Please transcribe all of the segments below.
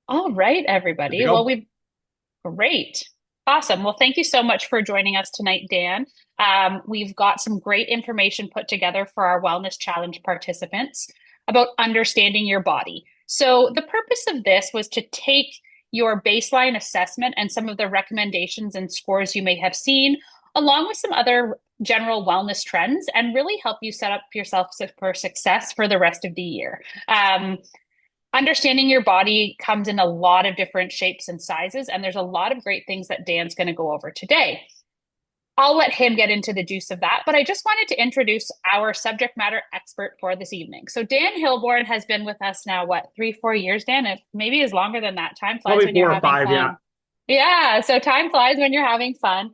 All right, Good to everybody. go. Great. Awesome. Well, thank you so much for joining us tonight, Dan. We've got some great information put together for our Wellness Challenge participants about understanding your body. So, the purpose of this was to take your baseline assessment and some of the recommendations and scores you may have seen, along with some other general wellness trends, and really help you set up yourself for success for the rest of the year. Understanding your body comes in a lot of different shapes and sizes, and there's a lot of great things that Dan's going to go over today. I'll let him get into the juice of that, but I just wanted to introduce our subject matter expert for this evening. So, Dan Hilborn has been with us now, what, 3, 4 years, Dan? If maybe is longer than that. Time flies Probably when you're four or having five, yeah. fun. Yeah, so time flies when you're having fun.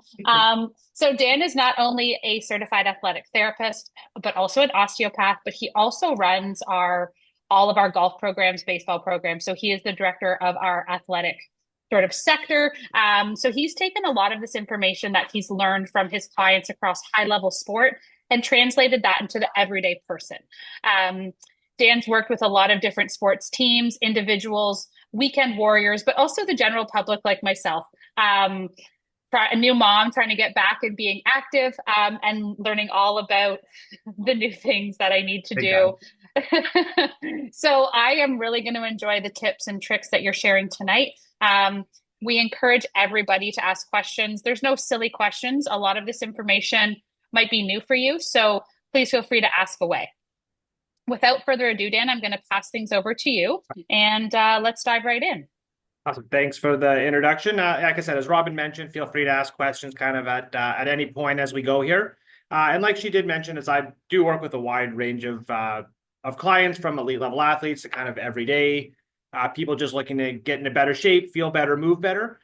So Dan is not only a certified athletic therapist, but also an osteopath, but he also runs our all of our golf programs, baseball programs. So he is the director of our athletic sort of sector. So he's taken a lot of this information that he's learned from his clients across high level sport and translated that into the everyday person. Um, Dan's worked with a lot of different sports teams, individuals, weekend warriors, but also the general public like myself. Um, a new mom trying to get back and being active and learning all about the new things that I need to Big do. time. So I am really going to enjoy the tips and tricks that you're sharing tonight. We encourage everybody to ask questions. There's no silly questions. A lot of this information might be new for you, so please feel free to ask away. Without further ado, Dan, I'm going to pass things over to you and let's dive right in. Awesome. Thanks for the introduction. Like I said, as Robin mentioned, feel free to ask questions kind of at any point as we go here. And like she did mention, is I do work with a wide range of clients from elite level athletes to kind of everyday people just looking to get into better shape, feel better, move better.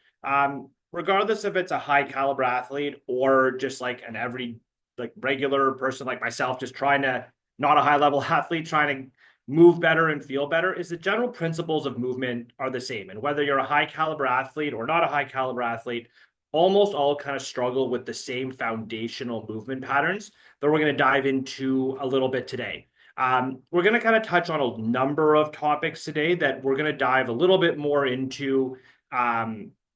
Regardless if it's a high caliber athlete or just like an every like regular person like myself, just trying to not a high level athlete, trying to move better and feel better is the general principles of movement are the same. And whether you're a high caliber athlete or not a high caliber athlete, almost all kind of struggle with the same foundational movement patterns that we're going to dive into a little bit today. We're going to kind of touch on a number of topics today that we're going to dive a little bit more into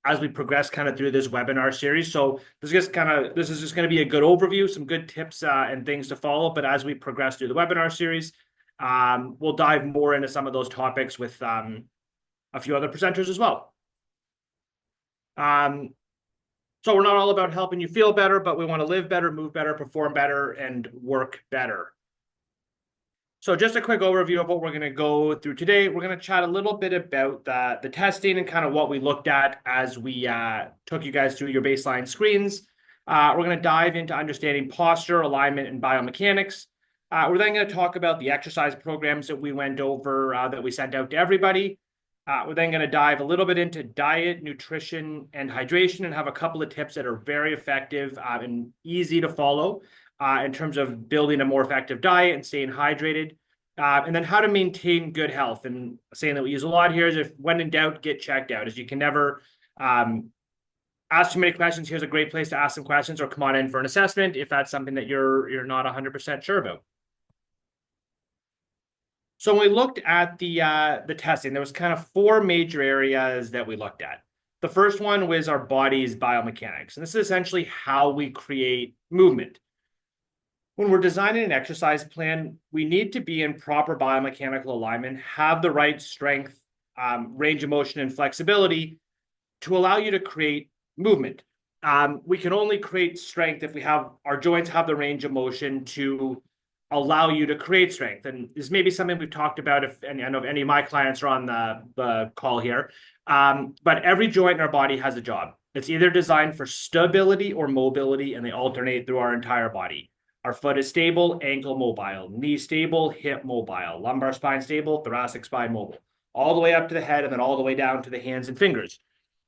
as we progress kind of through this webinar series. So this is just going to be a good overview, some good tips and things to follow. But as we progress through the webinar series, we'll dive more into some of those topics with a few other presenters as well. So we're not all about helping you feel better, but we want to live better, move better, perform better, and work better. So just a quick overview of what we're going to go through today. We're going to chat a little bit about the testing and kind of what we looked at as we took you guys through your baseline screens. We're going to dive into understanding posture, alignment, and biomechanics. We're then going to talk about the exercise programs that we went over that we sent out to everybody. We're then going to dive a little bit into diet, nutrition, and hydration and have a couple of tips that are very effective and easy to follow in terms of building a more effective diet and staying hydrated. And then how to maintain good health. And saying that we use a lot here is if when in doubt, get checked out, as you can never ask too many questions. Here's a great place to ask some questions or come on in for an assessment if that's something that you're not 100% sure about. So when we looked at the testing, there was kind of four major areas that we looked at. The first one was our body's biomechanics, and this is essentially how we create movement. When we're designing an exercise plan, we need to be in proper biomechanical alignment, have the right strength, range of motion, and flexibility to allow you to create movement. We can only create strength if we have our joints have the range of motion to allow you to create strength. And this may be something we've talked about if I know if any of my clients are on the call here. But every joint in our body has a job. It's either designed for stability or mobility, and they alternate through our entire body. Our foot is stable, ankle mobile, knee stable, hip mobile, lumbar spine stable, thoracic spine mobile, all the way up to the head and then all the way down to the hands and fingers.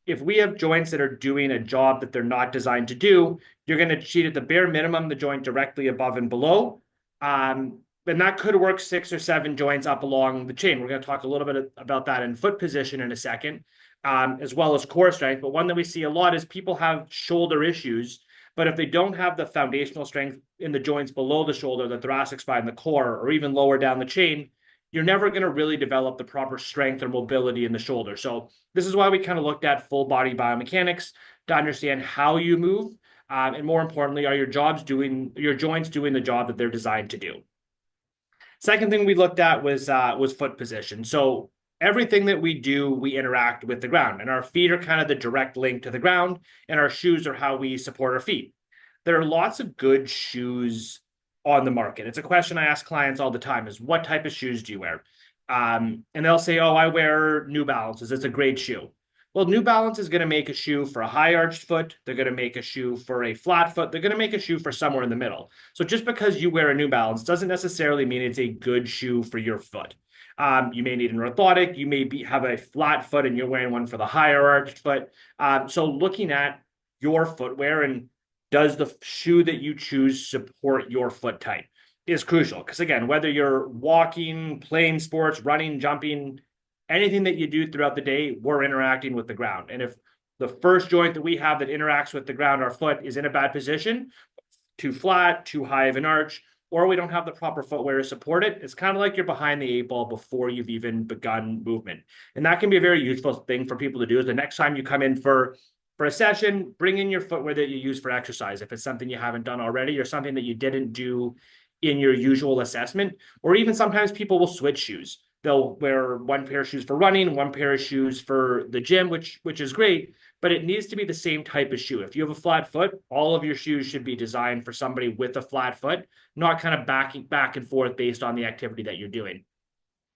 If we have joints that are doing a job that they're not designed to do, you're going to cheat at the bare minimum the joint directly above and below. And that could work 6 or 7 joints up along the chain. We're going to talk a little bit about that in foot position in a second, as well as core strength. But one that we see a lot is people have shoulder issues, but if they don't have the foundational strength in the joints below the shoulder, the thoracic spine, the core, or even lower down the chain, you're never going to really develop the proper strength or mobility in the shoulder. So this is why we kind of looked at full body biomechanics to understand how you move. And more importantly, are your joints doing the job that they're designed to do? Second thing we looked at was foot position. So everything that we do, we interact with the ground, and our feet are kind of the direct link to the ground, and our shoes are how we support our feet. There are lots of good shoes on the market. It's a question I ask clients all the time: is what type of shoes do you wear? And they'll say, "Oh, I wear New Balances. It's a great shoe." Well, New Balance is going to make a shoe for a high arched foot. They're going to make a shoe for a flat foot. They're going to make a shoe for somewhere in the middle. So just because you wear a New Balance doesn't necessarily mean it's a good shoe for your foot. You may need an orthotic. You may have a flat foot and you're wearing one for the higher arched foot. So looking at your footwear and does the shoe that you choose support your foot type is crucial. Because again, whether you're walking, playing sports, running, jumping, anything that you do throughout the day, we're interacting with the ground. And if the first joint that we have that interacts with the ground, our foot, is in a bad position, too flat, too high of an arch, or we don't have the proper footwear to support it, it's kind of like you're behind the 8 ball before you've even begun movement. And that can be a very useful thing for people to do. Is the next time you come in for a session, bring in your footwear that you use for exercise. If it's something you haven't done already or something that you didn't do in your usual assessment, or even sometimes people will switch shoes. They'll wear one pair of shoes for running, one pair of shoes for the gym, which is great, but it needs to be the same type of shoe. If you have a flat foot, all of your shoes should be designed for somebody with a flat foot, not kind of backing back and forth based on the activity that you're doing.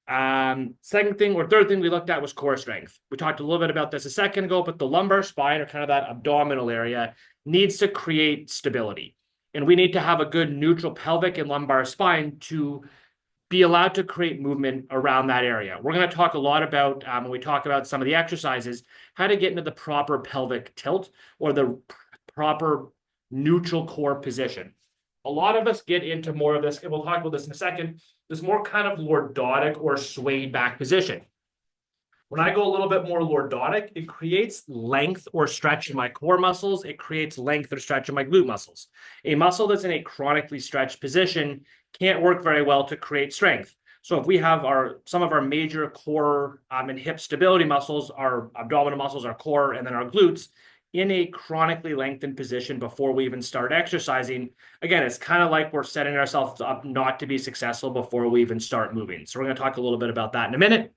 Third thing we looked at was core strength. We talked a little bit about this a second ago, but the lumbar spine, or kind of that abdominal area, needs to create stability. And we need to have a good neutral pelvic and lumbar spine to be allowed to create movement around that area. We're going to talk a lot about, when we talk about some of the exercises, how to get into the proper pelvic tilt or the proper neutral core position. A lot of us get into more of this, and we'll talk about this in a second, this more kind of lordotic or swayed back position. When I go a little bit more lordotic, it creates length or stretch in my core muscles. It creates length or stretch in my glute muscles. A muscle that's in a chronically stretched position can't work very well to create strength. So if we have some of our major core and hip stability muscles, our abdominal muscles, our core, and then our glutes, in a chronically lengthened position before we even start exercising, again, it's kind of like we're setting ourselves up not to be successful before we even start moving. So we're going to talk a little bit about that in a minute.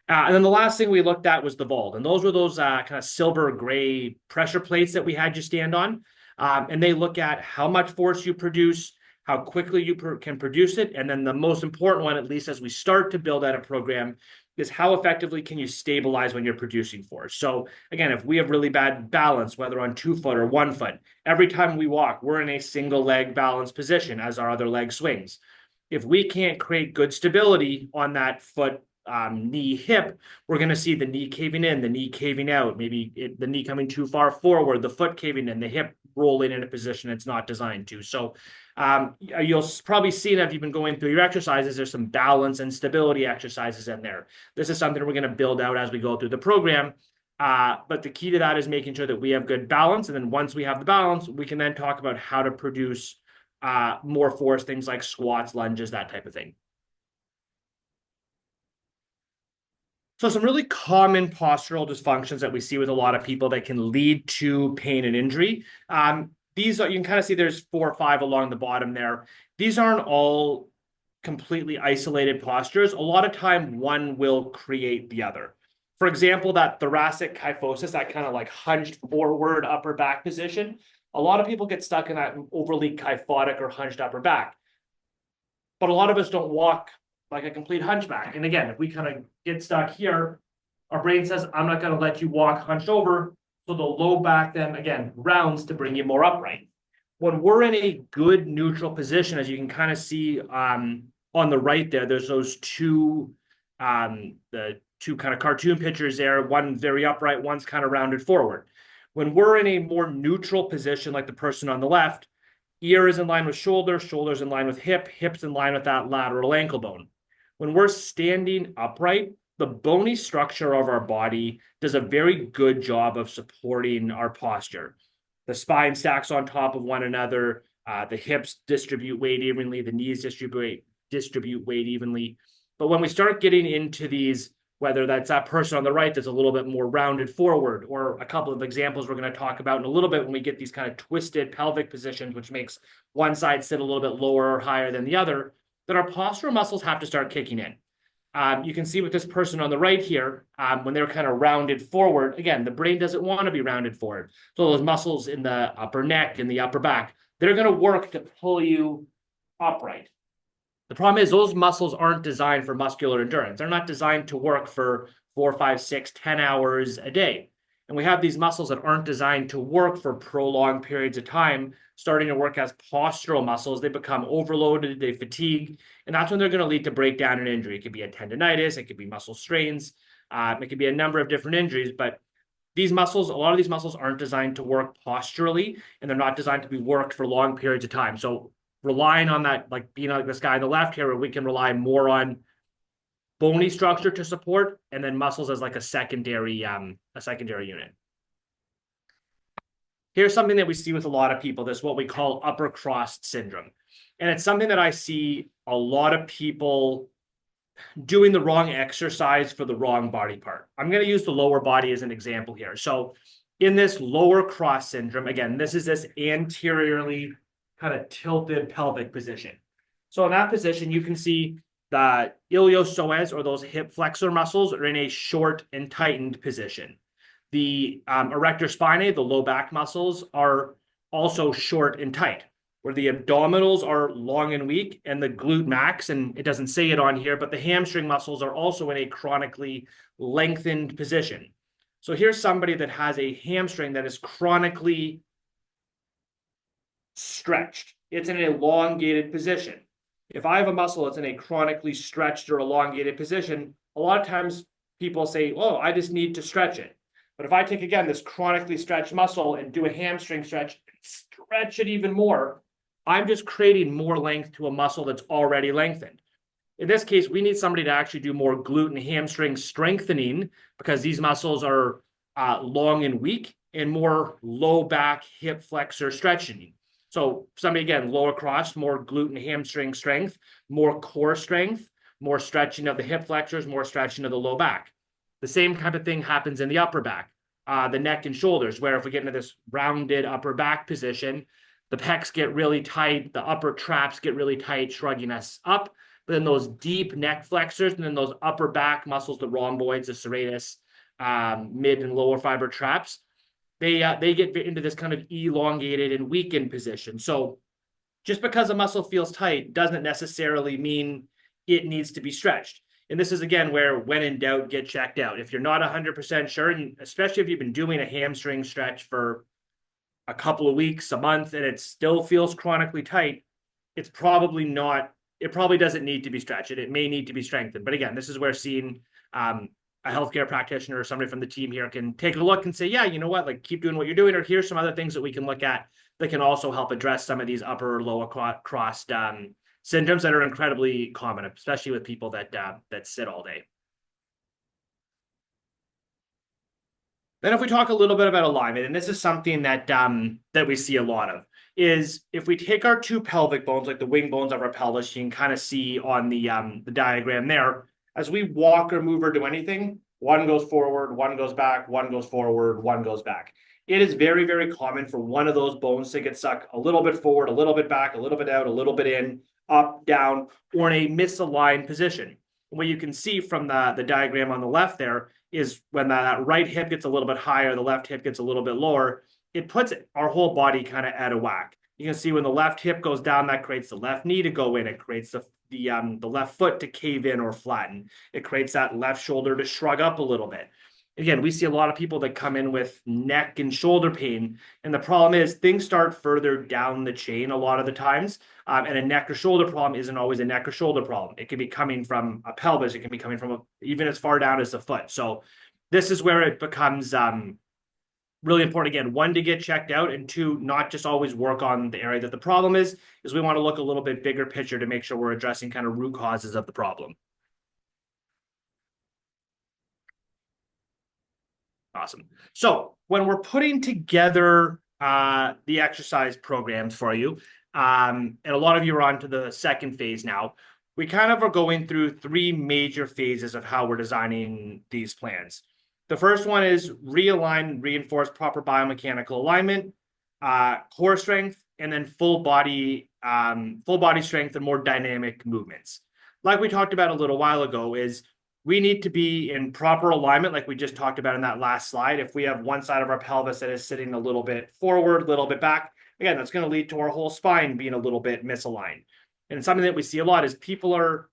And then the last thing we looked at was the vault. And those were those kind of silver gray pressure plates that we had you stand on. And they look at how much force you produce, how quickly you can produce it. And then the most important one, at least as we start to build out a program, is how effectively can you stabilize when you're producing force. So again, if we have really bad balance, whether on 2 foot or 1 foot, every time we walk, we're in a single leg balance position as our other leg swings. If we can't create good stability on that foot, knee, hip, we're going to see the knee caving in, the knee caving out, maybe the knee coming too far forward, the foot caving in, the hip rolling in a position it's not designed to. So you'll probably see that if you've been going through your exercises, there's some balance and stability exercises in there. This is something we're going to build out as we go through the program. But the key to that is making sure that we have good balance. And then once we have the balance, we can then talk about how to produce more force, things like squats, lunges, that type of thing. So some really common postural dysfunctions that we see with a lot of people that can lead to pain and injury. You can kind of see there's 4 or 5 along the bottom there. These aren't all completely isolated postures. A lot of time one will create the other. For example, that thoracic kyphosis, that kind of like hunched forward upper back position. A lot of people get stuck in that overly kyphotic or hunched upper back. But a lot of us don't walk like a complete hunchback. And again, if we kind of get stuck here, our brain says, I'm not going to let you walk hunched over. So the low back then, again, rounds to bring you more upright. When we're in a good neutral position, as you can kind of see on the right there, there's those the 2 kind of cartoon pictures there, one very upright, one's kind of rounded forward. When we're in a more neutral position, like the person on the left, ear is in line with shoulder, shoulder's in line with hip, hip's in line with that lateral ankle bone. When we're standing upright, the bony structure of our body does a very good job of supporting our posture. The spine stacks on top of one another. The hips distribute weight evenly. The knees distribute weight evenly. But when we start getting into these, whether that's that person on the right that's a little bit more rounded forward, or a couple of examples we're going to talk about in a little bit when we get these kind of twisted pelvic positions, which makes one side sit a little bit lower or higher than the other, then our postural muscles have to start kicking in. You can see with this person on the right here, when they're kind of rounded forward, again, the brain doesn't want to be rounded forward. So those muscles in the upper neck and the upper back, they're going to work to pull you upright. The problem is those muscles aren't designed for muscular endurance. They're not designed to work for 4, 5, 6, 10 hours a day. And we have these muscles that aren't designed to work for prolonged periods of time, starting to work as postural muscles. They become overloaded, they fatigue, and that's when they're going to lead to breakdown and injury. It could be a tendonitis, it could be muscle strains, it could be a number of different injuries, but these muscles, a lot of these muscles aren't designed to work posturally, and they're not designed to be worked for long periods of time. So relying on that, like being like this guy on the left here, where we can rely more on bony structure to support, and then muscles as like a secondary unit. Here's something that we see with a lot of people, this what we call upper cross syndrome. And it's something that I see a lot of people doing the wrong exercise for the wrong body part. I'm going to use the lower body as an example here. So in this lower cross syndrome, again, this is this anteriorly kind of tilted pelvic position. So in that position, you can see the iliopsoas, or those hip flexor muscles, are in a short and tightened position. The erector spinae, the low back muscles, are also short and tight, where the abdominals are long and weak, and the glute max, and it doesn't say it on here, but the hamstring muscles are also in a chronically lengthened position. So here's somebody that has a hamstring that is chronically stretched. It's in an elongated position. If I have a muscle that's in a chronically stretched or elongated position, a lot of times people say, oh, I just need to stretch it. But if I take, again, this chronically stretched muscle and do a hamstring stretch it even more, I'm just creating more length to a muscle that's already lengthened. In this case, we need somebody to actually do more glute and hamstring strengthening, because these muscles are long and weak, and more low back hip flexor stretching. So somebody, again, lower cross, more glute and hamstring strength, more core strength, more stretching of the hip flexors, more stretching of the low back. The same kind of thing happens in the upper back, the neck and shoulders, where if we get into this rounded upper back position, the pecs get really tight, the upper traps get really tight, shrugging us up. But then those deep neck flexors, and then those upper back muscles, the rhomboids, the serratus, mid and lower fiber traps, they get into this kind of elongated and weakened position. So just because a muscle feels tight doesn't necessarily mean it needs to be stretched. And this is, again, where when in doubt, get checked out. If you're not 100% sure, and especially if you've been doing a hamstring stretch for a couple of weeks, a month, and it still feels chronically tight, it's probably not, it probably doesn't need to be stretched. It may need to be strengthened. But again, this is where seeing a healthcare practititioner or somebody from the team here can take a look and say, yeah, you know what, like keep doing what you're doing, or here's some other things that we can look at that can also help address some of these upper or lower crossed syndromes that are incredibly common, especially with people that sit all day. Then if we talk a little bit about alignment, and this is something that that we see a lot of, is if we take our two pelvic bones, like the wing bones of our pelvis, you can kind of see on the diagram there, as we walk or move or do anything, one goes forward, one goes back, one goes forward, one goes back. It is very, very common for one of those bones to get stuck a little bit forward, a little bit back, a little bit out, a little bit in, up, down, or in a misaligned position. What you can see from the diagram on the left there is when that right hip gets a little bit higher, the left hip gets a little bit lower, it puts our whole body kind of out of whack. You can see when the left hip goes down, that creates the left knee to go in. It creates the left foot to cave in or flatten. It creates that left shoulder to shrug up a little bit. Again, we see a lot of people that come in with neck and shoulder pain. And the problem is things start further down the chain a lot of the times. And a neck or shoulder problem isn't always a neck or shoulder problem. It can be coming from a pelvis. It can be coming from even as far down as the foot. So this is where it becomes really important, again, one, to get checked out, and two, not just always work on the area that the problem is we want to look a little bit bigger picture to make sure we're addressing kind of root causes of the problem. Awesome. So when we're putting together the exercise programs for you, and a lot of you are on to the second phase now, we kind of are going through three major phases of how we're designing these plans. The first one is realign, reinforce proper biomechanical alignment, core strength, and then full body strength and more dynamic movements. Like we talked about a little while ago, is we need to be in proper alignment, like we just talked about in that last slide. If we have one side of our pelvis that is sitting a little bit forward, a little bit back, again, that's going to lead to our whole spine being a little bit misaligned. And something that we see a lot is people are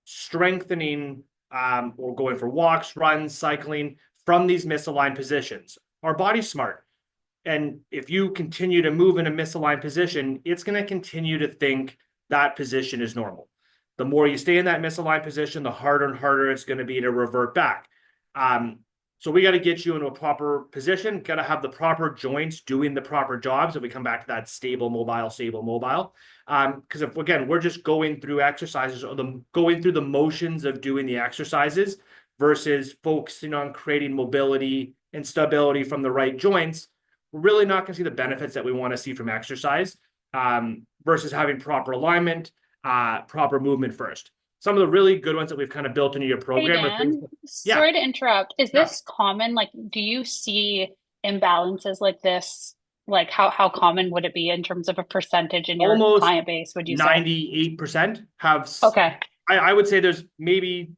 strengthening or going for walks, runs, cycling from these misaligned positions. Our body's smart. And if you continue to move in a misaligned position, it's going to continue to think that position is normal. The more you stay in that misaligned position, the harder and harder it's going to be to revert back. So we got to get you into a proper position, got to have the proper joints doing the proper jobs. If we come back to that stable, mobile. Because if, again, we're just going through exercises or going through the motions of doing the exercises versus focusing on creating mobility and stability from the right joints, we're really not going to see the benefits that we want to see from exercise versus having proper alignment, proper movement first. Some of the really good ones that we've kind of built into your Hey program are things. Dan, Yeah, sorry to interrupt. Is yeah. this common? Like, do you see imbalances like this? Like, how common would it be in terms of a percentage in your Almost client base, would you say? 98% have, Okay. I would say there's maybe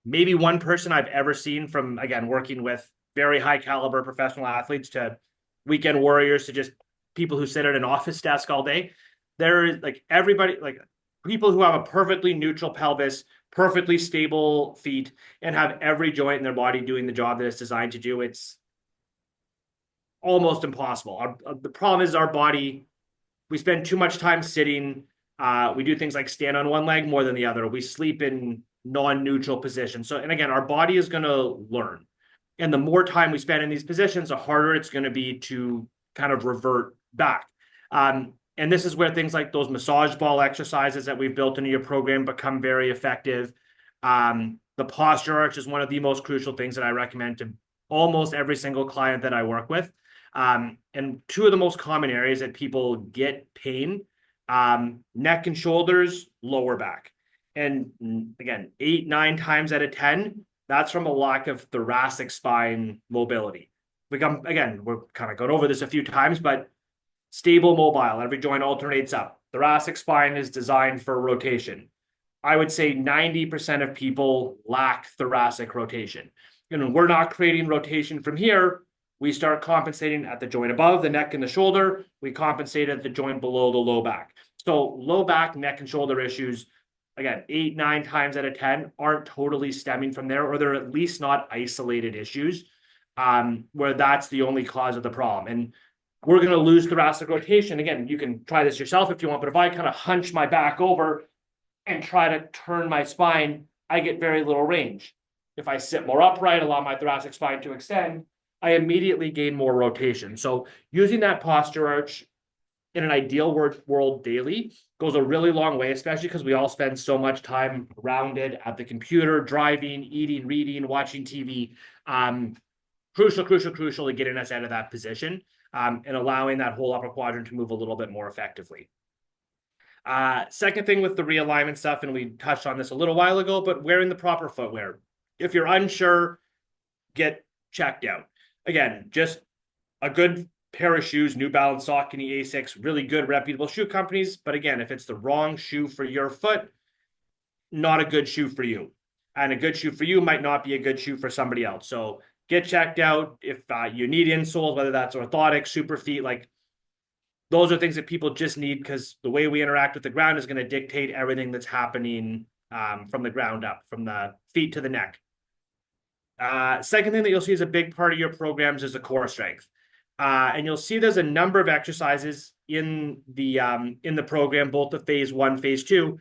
one person I've ever seen from, again, working with very high caliber professional athletes to weekend warriors to just people who sit at an office desk all day. There is like everybody, like people who have a perfectly neutral pelvis, perfectly stable feet, and have every joint in their body doing the job that it's designed to do. It's almost impossible. The problem is our body, we spend too much time sitting. We do things like stand on one leg more than the other. We sleep in non-neutral positions. So, and again, our body is going to learn. And the more time we spend in these positions, the harder it's going to be to kind of revert back. And this is where things like those massage ball exercises that we've built into your program become very effective. The posture arch is one of the most crucial things that I recommend to almost every single client that I work with. And two of the most common areas that people get pain, neck and shoulders, lower back. And again, 8, 9 times out of 10, that's from a lack of thoracic spine mobility. Again, we're kind of gone over this a few times, but stable, mobile, every joint alternates up. Thoracic spine is designed for rotation. I would say 90% of people lack thoracic rotation. And we're not creating rotation from here. We start compensating at the joint above the neck and the shoulder. We compensate at the joint below the low back. So low back, neck, and shoulder issues, again, 8, 9 times out of 10 aren't totally stemming from there, or they're at least not isolated issues where that's the only cause of the problem. And we're going to lose thoracic rotation. Again, you can try this yourself if you want, but if I kind of hunch my back over and try to turn my spine, I get very little range. If I sit more upright, allow my thoracic spine to extend, I immediately gain more rotation. So using that posture arch in an ideal world daily goes a really long way, especially because we all spend so much time rounded at the computer, driving, eating, reading, watching TV. Crucial to getting us out of that position and allowing that whole upper quadrant to move a little bit more effectively. Second thing with the realignment stuff, and we touched on this a little while ago, but wearing the proper footwear. If you're unsure, get checked out. Again, just a good pair of shoes, New Balance, Saucony, Asics, really good reputable shoe companies. But again, if it's the wrong shoe for your foot, not a good shoe for you. And a good shoe for you might not be a good shoe for somebody else. So get checked out. If you need insoles, whether that's orthotic, super feet, like those are things that people just need because the way we interact with the ground is going to dictate everything that's happening from the ground up, from the feet to the neck. Second thing that you'll see is a big part of your programs is the core strength. And you'll see there's a number of exercises in the program, both the phase 1, phase 2.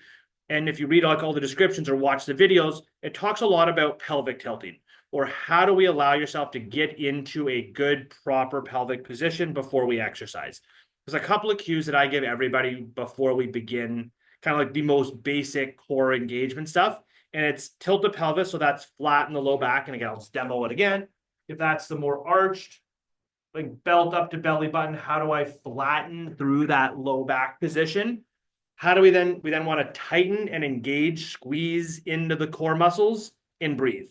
And if you read like all the descriptions or watch the videos, it talks a lot about pelvic tilting, or how do we allow yourself to get into a good, proper pelvic position before we exercise. There's a couple of cues that I give everybody before we begin, kind of like the most basic core engagement stuff. And it's tilt the pelvis, so that's flat in the low back. And again, I'll just demo it again. If that's the more arched, like belt up to belly button, how do I flatten through that low back position? How do we then want to tighten and engage, squeeze into the core muscles and breathe.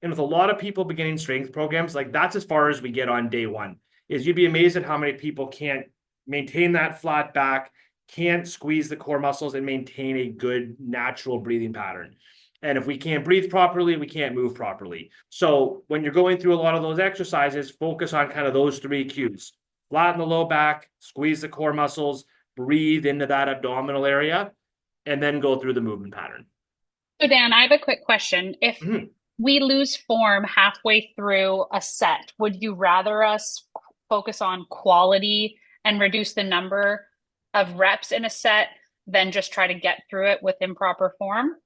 And with a lot of people beginning strength programs, like that's as far as we get on day one. Is you'd be amazed at how many people can't maintain that flat back, can't squeeze the core muscles and maintain a good natural breathing pattern. And if we can't breathe properly, we can't move properly. So when you're going through a lot of those exercises, focus on kind of those three cues. Flatten the low back, squeeze the core muscles, breathe into that abdominal area, and then go through the movement pattern. So Dan, I have a quick question. If Mhm. we lose form halfway through a set, would you rather us focus on quality and reduce the number of reps in a set than just try to get through it with improper form?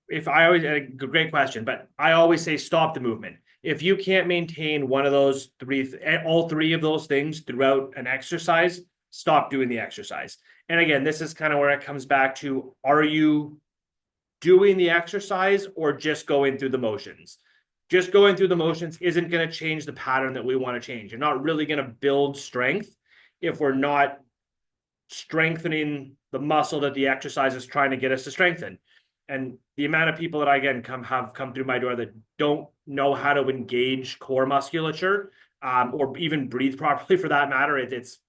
If I always, a great question, but I always say stop the movement. If you can't maintain one of those three, all three of those things throughout an exercise, stop doing the exercise. And again, this is kind of where it comes back to, are you doing the exercise or just going through the motions? Just going through the motions isn't going to change the pattern that we want to change. You're not really going to build strength if we're not strengthening the muscle that the exercise is trying to get us to strengthen. And the amount of people that I again have come through my door that don't know how to engage core musculature, or even breathe properly for that matter, it's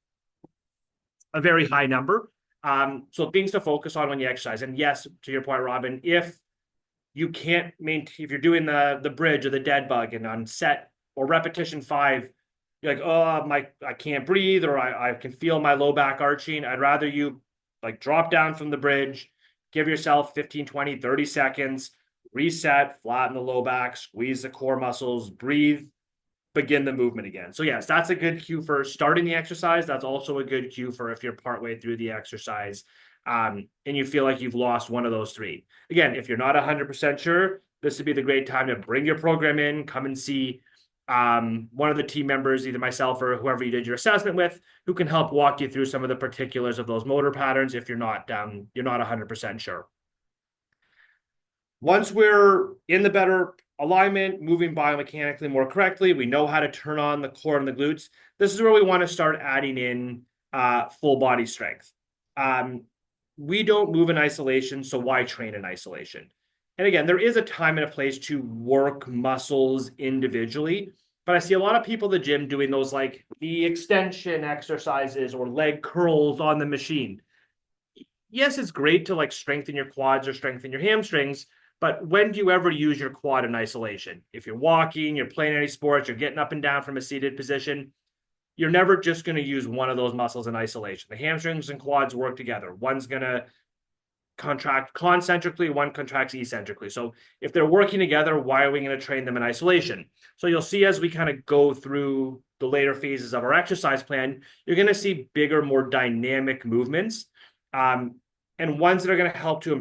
a very high number. So things to focus on when you exercise. And yes, to your point, Robin, if you can't maintain, if you're doing the bridge or the dead bug and on set or repetition 5, you're like, oh, I can't breathe, or I can feel my low back arching. I'd rather you like drop down from the bridge, give yourself 15, 20, 30 seconds, reset, flatten the low back, squeeze the core muscles, breathe, begin the movement again. So yes, that's a good cue for starting the exercise. That's also a good cue for if you're partway through the exercise, and you feel like you've lost one of those three. Again, if you're not 100% sure, this would be the great time to bring your program in, come and see one of the team members, either myself or whoever you did your assessment with, who can help walk you through some of the particulars of those motor patterns if you're not 100% sure. Once we're in the better alignment, moving biomechanically more correctly, we know how to turn on the core and the glutes. This is where we want to start adding in full body strength. We don't move in isolation, so why train in isolation? And again, there is a time and a place to work muscles individually, but I see a lot of people at the gym doing those like the extension exercises or leg curls on the machine. Yes, it's great to like strengthen your quads or strengthen your hamstrings, but when do you ever use your quad in isolation? If you're walking, you're playing any sports, you're getting up and down from a seated position, you're never just going to use one of those muscles in isolation. The hamstrings and quads work together. One's going to contract concentrically, one contracts eccentrically. So if they're working together, why are we going to train them in isolation? So you'll see as we kind of go through the later phases of our exercise plan, you're going to see bigger, more dynamic movements, and ones that are going to help to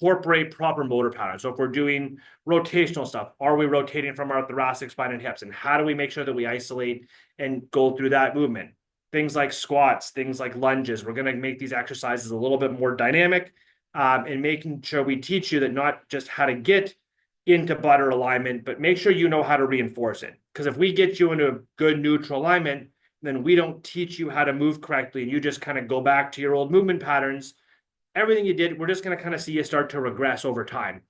incorporate proper motor patterns. So if we're doing rotational stuff, are we rotating from our thoracic spine and hips? And how do we make sure that we isolate and go through that movement? Things like squats, things like lunges. We're going to make these exercises a little bit more dynamic, and making sure we teach you that not just how to get into better alignment, but make sure you know how to reinforce it. Because if we get you into a good neutral alignment, then we don't teach you how to move correctly, and you just kind of go back to your old movement patterns. Everything you did, we're just going to kind of see you start to regress over time.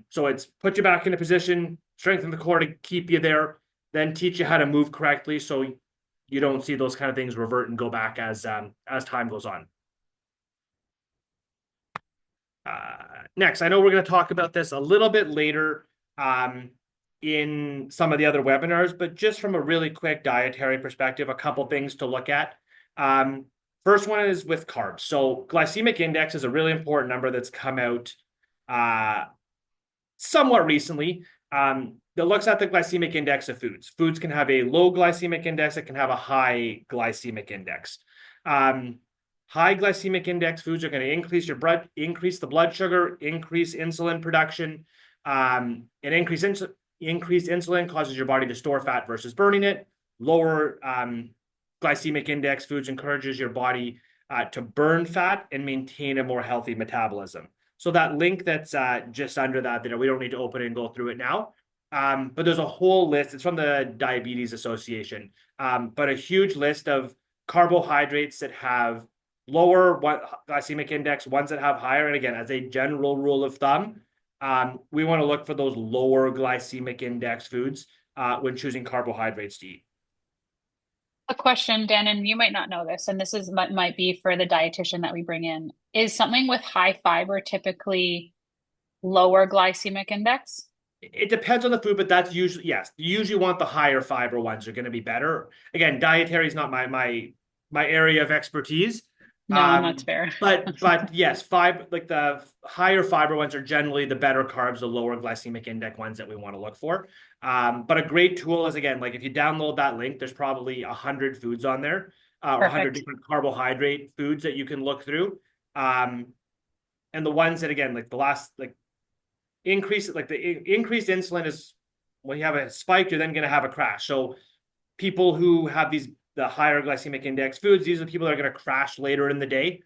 So it's put you back in a position, strengthen the core to keep you there, then teach you how to move correctly so you don't see those kind of things revert and go back as time goes on. Next, I know we're going to talk about this a little bit later in some of the other webinars, but just from a really quick dietary perspective, a couple things to look at. First one is with carbs. So glycemic index is a really important number that's come out somewhat recently. That looks at the glycemic index of foods. Foods can have a low glycemic index. It can have a high glycemic index. High glycemic index foods are going to increase the blood sugar, increase insulin production, and increased insulin causes your body to store fat versus burning it. Lower glycemic index foods encourages your body to burn fat and maintain a more healthy metabolism. So that link that's just under that, we don't need to open it and go through it now. But there's a whole list. It's from the Diabetes Association, but a huge list of carbohydrates that have lower glycemic index, ones that have higher. And again, as a general rule of thumb, we want to look for those lower glycemic index foods when choosing carbohydrates to eat. A question, Dan, and you might not know this, and this is might be for the dietitian that we bring in. Is something with high fiber typically lower glycemic index? It depends on the food, but that's usually, yes, you usually want the higher fiber ones are going to be better. Again, dietary is not my area of expertise. No, and that's fair. But yes, fiber, like the higher fiber ones are generally the better carbs, the lower glycemic index ones that we want to look for. But a great tool is, again, like if you download that link, there's probably 100 foods on there, or 100 Perfect. different carbohydrate foods that you can look through. And the ones that, again, like the last, like increase, like the increased insulin is when you have a spike, you're then going to have a crash. So people who have the higher glycemic index foods, these are the people that are going to crash later in the day,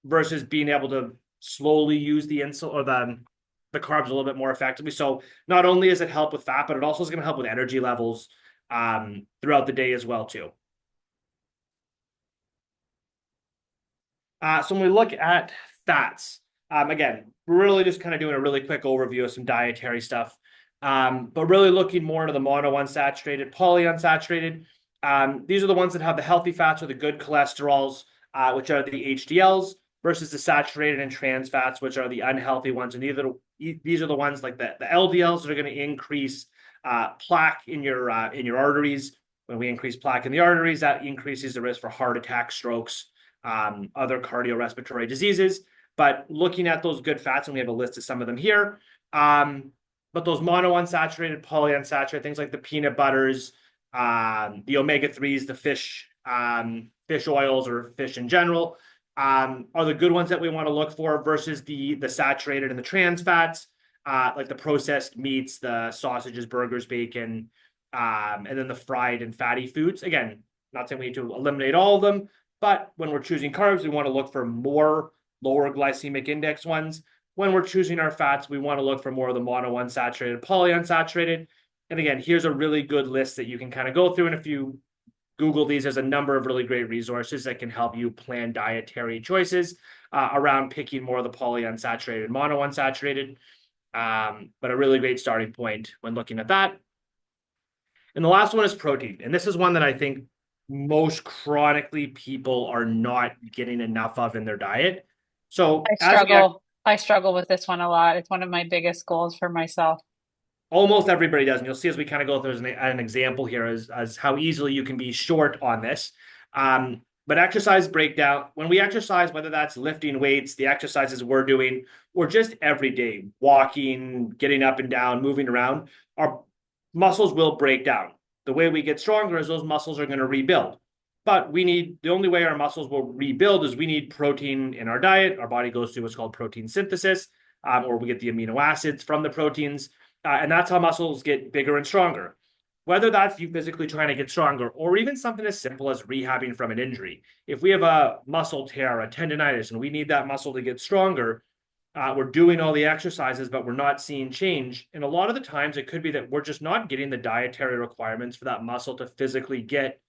versus being able to slowly use the insulin or the carbs a little bit more effectively. So not only does it help with fat, but it also is going to help with energy levels throughout the day as well too. So when we look at fats, again, we're really just kind of doing a really quick overview of some dietary stuff, but really looking more into the monounsaturated, polyunsaturated. These are the ones that have the healthy fats or the good cholesterols, which are the HDLs, versus the saturated and trans fats, which are the unhealthy ones. And these are the ones like the LDLs that are going to increase plaque in your arteries. When we increase plaque in the arteries, that increases the risk for heart attack, strokes, other cardiorespiratory diseases. But looking at those good fats, and we have a list of some of them here, but those monounsaturated, polyunsaturated, things like the peanut butters, the omega-3s, the fish oils or fish in general, are the good ones that we want to look for, versus the saturated and the trans fats, like the processed meats, the sausages, burgers, bacon, and then the fried and fatty foods. Again, not saying we need to eliminate all of them, but when we're choosing carbs, we want to look for more lower glycemic index ones. When we're choosing our fats, we want to look for more of the monounsaturated, polyunsaturated. And again, here's a really good list that you can kind of go through. And if you Google these, there's a number of really great resources that can help you plan dietary choices around picking more of the polyunsaturated, monounsaturated. But a really great starting point when looking at that. And the last one is protein. And this is one that I think most chronically people are not getting enough of in their diet. So I struggle with this one a lot. It's one of my biggest goals for myself. almost everybody does. And you'll see as we kind of go through an example here as how easily you can be short on this. But exercise breakdown, when we exercise, whether that's lifting weights, the exercises we're doing, or just every day, walking, getting up and down, moving around, our muscles will break down. The way we get stronger is those muscles are going to rebuild. But the only way our muscles will rebuild is we need protein in our diet. Our body goes through what's called protein synthesis, or we get the amino acids from the proteins. And that's how muscles get bigger and stronger. Whether that's you physically trying to get stronger, or even something as simple as rehabbing from an injury. If we have a muscle tear, a tendonitis, and we need that muscle to get stronger, we're doing all the exercises, but we're not seeing change. And a lot of the times it could be that we're just not getting the dietary requirements for that muscle to physically get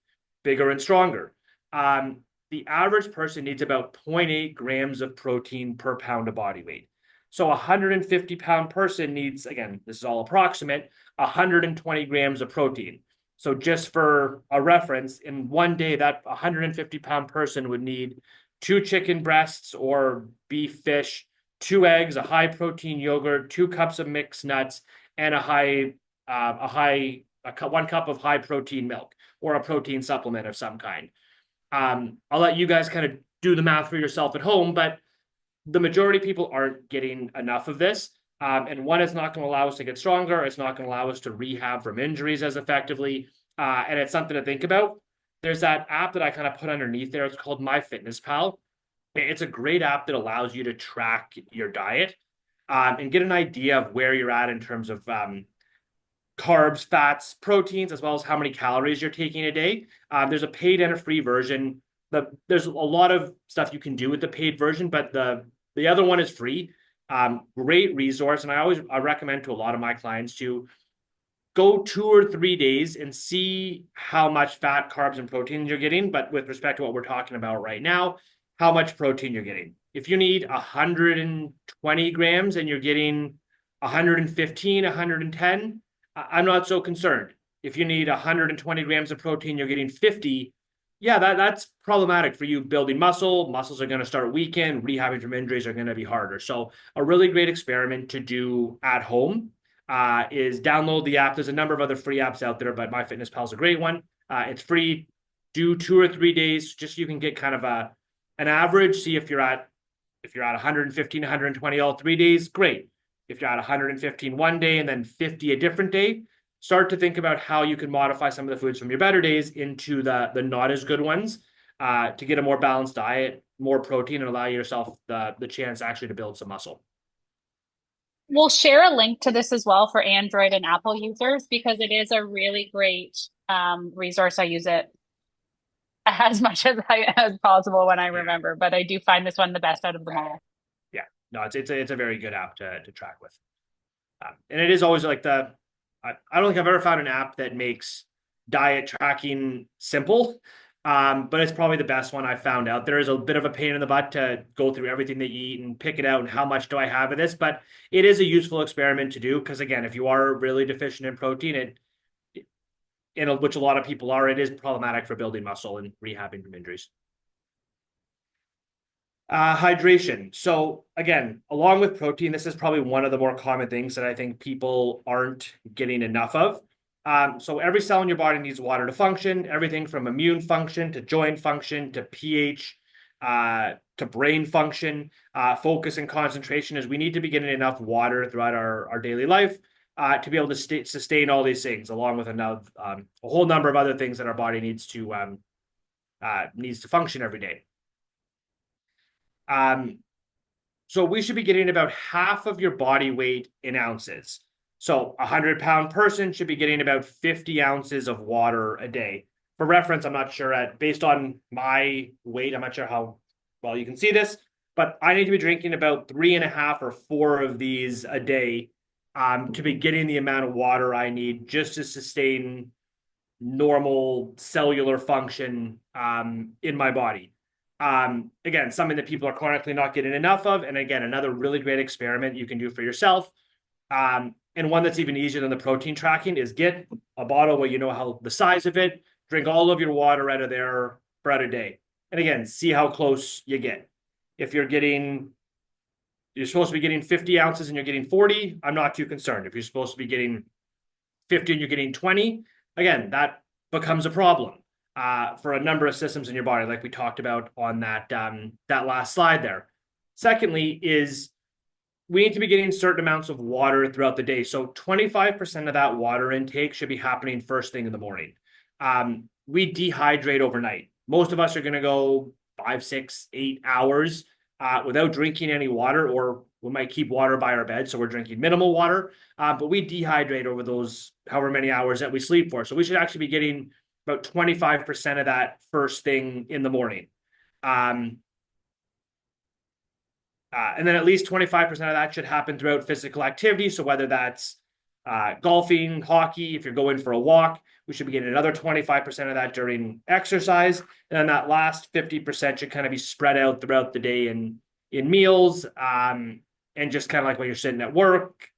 bigger and stronger. The average person needs about 0.8 grams of protein per pound of body weight. So a 150-pound person needs, again, this is all approximate, 120 grams of protein. So just for a reference, in one day, that 150-pound person would need 2 chicken breasts or beef, fish, 2 eggs, a high protein yogurt, 2 cups of mixed nuts, and 1 cup of high protein milk or a protein supplement of some kind. I'll let you guys kind of do the math for yourself at home, but the majority of people aren't getting enough of this. And one, it's not going to allow us to get stronger. It's not going to allow us to rehab from injuries as effectively. And it's something to think about. There's that app that I kind of put underneath there. It's called MyFitnessPal. It's a great app that allows you to track your diet and get an idea of where you're at in terms of carbs, fats, proteins, as well as how many calories you're taking a day. There's a paid and a free version. There's a lot of stuff you can do with the paid version, but the other one is free. Great resource. And I recommend to a lot of my clients to go 2 or 3 days and see how much fat, carbs, and protein you're getting. But with respect to what we're talking about right now, how much protein you're getting. If you need 120 grams and you're getting 115, 110, I'm not so concerned. If you need 120 grams of protein, you're getting 50. Yeah, that's problematic for you building muscle. Muscles are going to start weakening. Rehabbing from injuries are going to be harder. So a really great experiment to do at home is download the app. There's a number of other free apps out there, but MyFitnessPal is a great one. It's free. Do 2 or 3 days, just so you can get kind of an average. See if you're at 115, 120 all 3 days, great. If you're at 115 one day and then 50 a different day, start to think about how you can modify some of the foods from your better days into the not as good ones to get a more balanced diet, more protein, and allow yourself the chance actually to build some muscle. We'll share a link to this as well for Android and Apple users because it is a really great resource. I use it as much as possible when I remember, but I do find this one the best out of them all. Yeah, no, it's a very good app to track with, and it is always like I don't think I've ever found an app that makes diet tracking simple. But it's probably the best one I've found out. There is a bit of a pain in the butt to go through everything that you eat and pick it out and how much do I have of this, but it is a useful experiment to do because again, if you are really deficient in protein, which a lot of people are, it is problematic for building muscle and rehabbing from injuries. Hydration. So again, along with protein, this is probably one of the more common things that I think people aren't getting enough of. So every cell in your body needs water to function, everything from immune function to joint function to pH to brain function, focus and concentration, is we need to be getting enough water throughout our daily life to be able to sustain all these things, along with a whole number of other things that our body needs to function every day. So we should be getting about half of your body weight in ounces. So a 100-pound person should be getting about 50 ounces of water a day. For reference, I'm not sure based on my weight, I'm not sure how well you can see this, but I need to be drinking about 3.5 or 4 of these a day to be getting the amount of water I need just to sustain normal cellular function in my body. Again, something that people are chronically not getting enough of. And again, another really great experiment you can do for yourself. And one that's even easier than the protein tracking is get a bottle where you know how the size of it, drink all of your water out of there for a day. And again, see how close you get. If you're supposed to be getting 50 ounces and you're getting 40, I'm not too concerned. If you're supposed to be getting 50 and you're getting 20, again, that becomes a problem for a number of systems in your body, like we talked about on that last slide there. Secondly is we need to be getting certain amounts of water throughout the day. So 25% of that water intake should be happening first thing in the morning. We dehydrate overnight. Most of us are going to go 5, 6, 8 hours without drinking any water, or we might keep water by our bed, so we're drinking minimal water, but we dehydrate over those however many hours that we sleep for. So we should actually be getting about 25% of that first thing in the morning. And then at least 25% of that should happen throughout physical activity. So whether that's golfing, hockey, if you're going for a walk, we should be getting another 25% of that during exercise. And then that last 50% should kind of be spread out throughout the day in meals and just kind of like when you're sitting at work,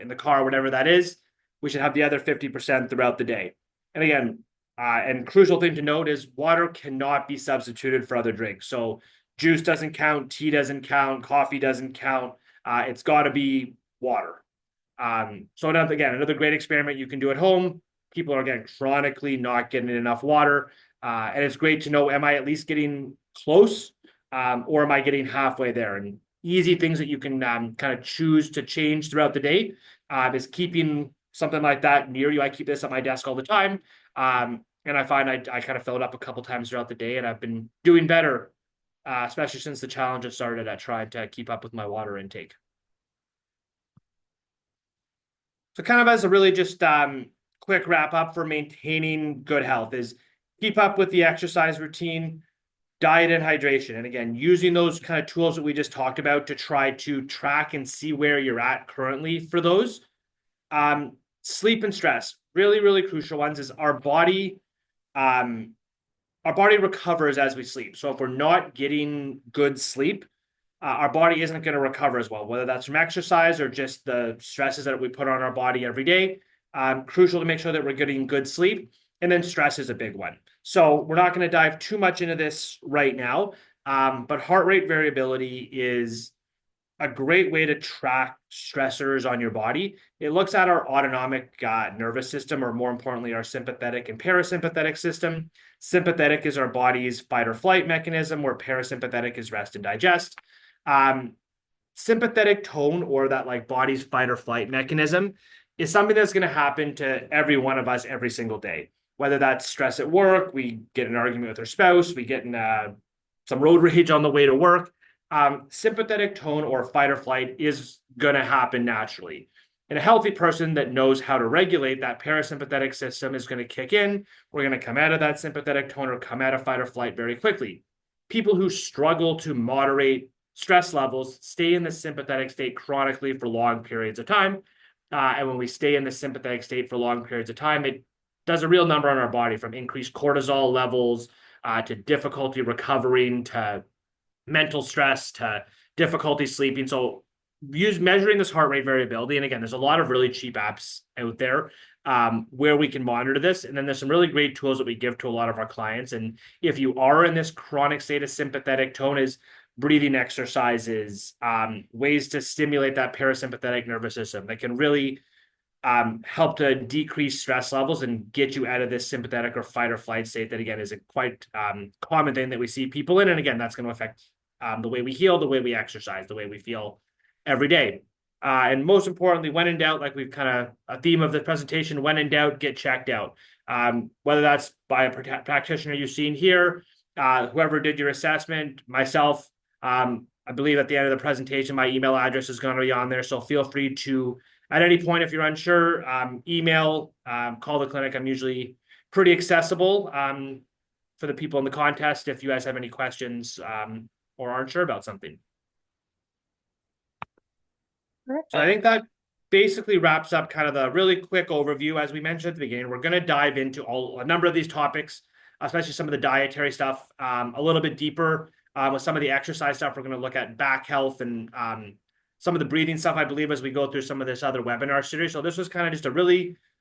in the car, whatever that is, we should have the other 50% throughout the day. And again, and crucial thing to note is water cannot be substituted for other drinks. So juice doesn't count, tea doesn't count, coffee doesn't count. It's got to be water. So another great experiment you can do at home. People are, again, chronically not getting enough water. And it's great to know, am I at least getting close or am I getting halfway there? And easy things that you can kind of choose to change throughout the day is keeping something like that near you. I keep this at my desk all the time. And I find I kind of fill it up a couple times throughout the day, and I've been doing better, especially since the challenge has started. I tried to keep up with my water intake. So kind of as a really just quick wrap up for maintaining good health is keep up with the exercise routine, diet and hydration. And again, using those kind of tools that we just talked about to try to track and see where you're at currently for those. sleep and stress, really, really crucial ones, is um, our body recovers as we sleep. So if we're not getting good sleep, our body isn't going to recover as well, whether that's from exercise or just the stresses that we put on our body every day. Crucial to make sure that we're getting good sleep. And then stress is a big one. So we're not going to dive too much into this right now, but heart rate variability is a great way to track stressors on your body. It looks at our autonomic nervous system, or more importantly, our sympathetic and parasympathetic system. Sympathetic is our body's fight or flight mechanism, where parasympathetic is rest and digest. Um, Sympathetic tone, or that like body's fight or flight mechanism, is something that's going to happen to every one of us every single day. Whether that's stress at work, we get in an argument with our spouse, we get in some road rage on the way to work. Sympathetic tone or fight or flight is going to happen naturally. And a healthy person that knows how to regulate that parasympathetic system is going to kick in. We're going to come out of that sympathetic tone or come out of fight or flight very quickly. People who struggle to moderate stress levels stay in the sympathetic state chronically for long periods of time. And when we stay in the sympathetic state for long periods of time, it does a real number on our body, from increased cortisol levels to difficulty recovering to mental stress to difficulty sleeping. So measuring this heart rate variability. And again, there's a lot of really cheap apps out there where we can monitor this. And then there's some really great tools that we give to a lot of our clients. And if you are in this chronic state of sympathetic tone, is breathing exercises, ways to stimulate that parasympathetic nervous system that can really help to decrease stress levels and get you out of this sympathetic or fight or flight state that, again, is a quite common thing that we see people in. And again, that's going to affect the way we heal, the way we exercise, the way we feel every day. And most importantly, when in doubt, like we've kind of a theme of the presentation, when in doubt, get checked out. Whether that's by a practitioner you've seen here, whoever did your assessment, myself. I believe at the end of the presentation, my email address is going to be on there. So feel free to, at any point, if you're unsure, email, call the clinic. I'm usually pretty accessible for the people in the contest if you guys have any questions or aren't sure about something. Perfect. So I think that basically wraps up kind of the really quick overview. As we mentioned at the beginning, we're going to dive into a number of these topics, especially some of the dietary stuff, a little bit deeper. With some of the exercise stuff, we're going to look at back health and some of the breathing stuff, I believe, as we go through some of this other webinar series. So this was kind of just an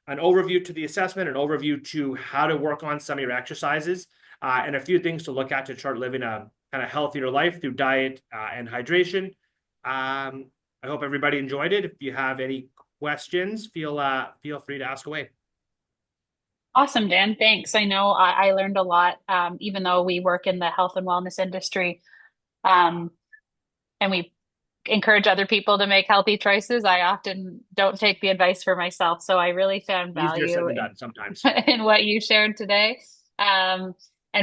overview to the assessment, an overview to how to work on some of your exercises, and a few things to look at to start living a kind of healthier life through diet and hydration. I hope everybody enjoyed it. If you have any questions, feel free to ask away. Awesome, Dan. Thanks. I know I learned a lot, even though we work in the health and wellness industry, and we encourage other people to make healthy choices. I often don't take the advice for myself. So I really found Easier said value than done sometimes. in what you shared today. And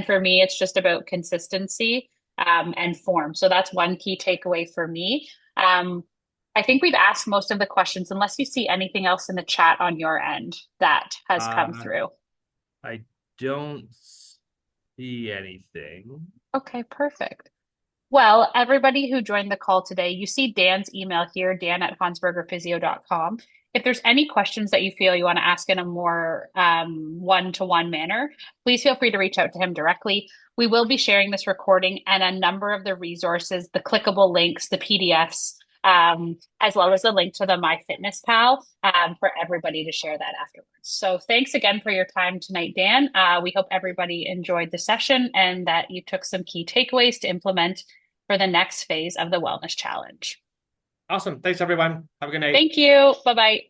for me, it's just about consistency and form. So that's one key takeaway for me. I think we've asked most of the questions, unless you see anything else in the chat on your end that has come through. I don't see anything. Okay, perfect. Well, everybody who joined the call today, you see Dan's email here, dan@hansbergerphysio.com. If there's any questions that you feel you want to ask in a more one-to-one manner, please feel free to reach out to him directly. We will be sharing this recording and a number of the resources, the clickable links, the PDFs, as well as a link to the MyFitnessPal for everybody to share that afterwards. So thanks again for your time tonight, Dan. We hope everybody enjoyed the session and that you took some key takeaways to implement for the next phase of the Wellness Challenge. Awesome. Thanks, everyone. Have a good night. Thank you. Bye-bye.